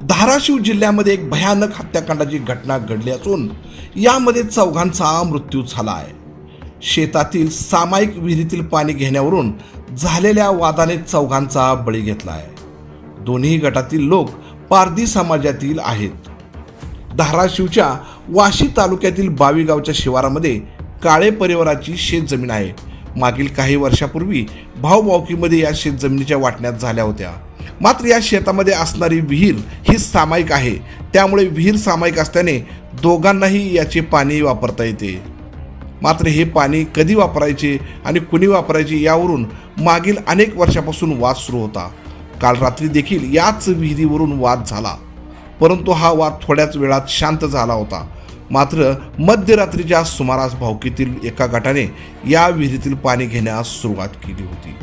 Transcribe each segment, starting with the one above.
धाराशिव जिल्ह्यामध्ये एक भयानक हत्याकांडाची घटना घडली असून यामध्ये चौघांचा मृत्यू झाला आहे. शेतातील सामायिक विहिरीतील पाणी घेण्यावरून झालेल्या वादाने चौघांचा बळी घेतला आहे. दोन्ही गटातील लोक पारधी समाजातील आहेत. धाराशिवच्या वाशी तालुक्यातील बावी गावच्या शिवारामध्ये काळे परिवाराची शेतजमीन आहे. मागील काही वर्षापूर्वी भाऊभाऊकीमध्ये या शेतजमिनीच्या वाटण्यात झाल्या होत्या. मात्र या शेतामध्ये असणारी विहीर ही सामायिक आहे. त्यामुळे विहीर सामायिक असल्याने दोघांनाही याचे पाणी वापरता येते. मात्र हे पाणी कधी वापरायचे आणि कुणी वापरायचे यावरून मागील अनेक वर्षापासून वाद सुरू होता. काल रात्री देखील याच विहिरीवरून वाद झाला, परंतु हा वाद थोड्याच वेळात शांत झाला होता. मात्र मध्यरात्रीच्या सुमारास भाऊकीतील एका गटाने या विहिरीतील पाणी घेण्यास सुरुवात केली होती.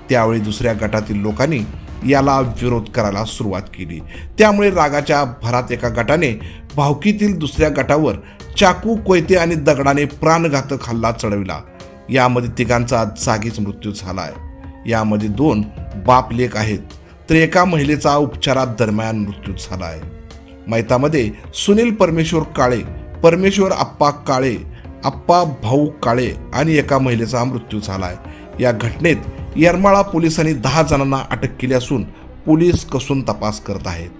त्यावेळी दुसऱ्या गटातील लोकांनी याला विरोध करायला सुरुवात केली. त्यामुळे रागाच्या भरात एका गटाने भाऊकीतील दुसऱ्या गटावर चाकू, कोयते आणि दगडाने प्राणघातक हल्ला चढविला. यामध्ये तिघांचा जागीच मृत्यू झाला आहे. यामध्ये 2 बाप लेक आहेत, तर एका महिलेचा उपचारात दरम्यान मृत्यू झाला आहे. मैतामध्ये सुनील परमेश्वर काळे, परमेश्वर आप्पा काळे, आप्पा भाऊ काळे आणि एका महिलेचा मृत्यू झाला आहे. या घटनेत येरमाळा पोलिसांनी 10 जणांना अटक केली असून पोलीस कसून तपास करत आहेत.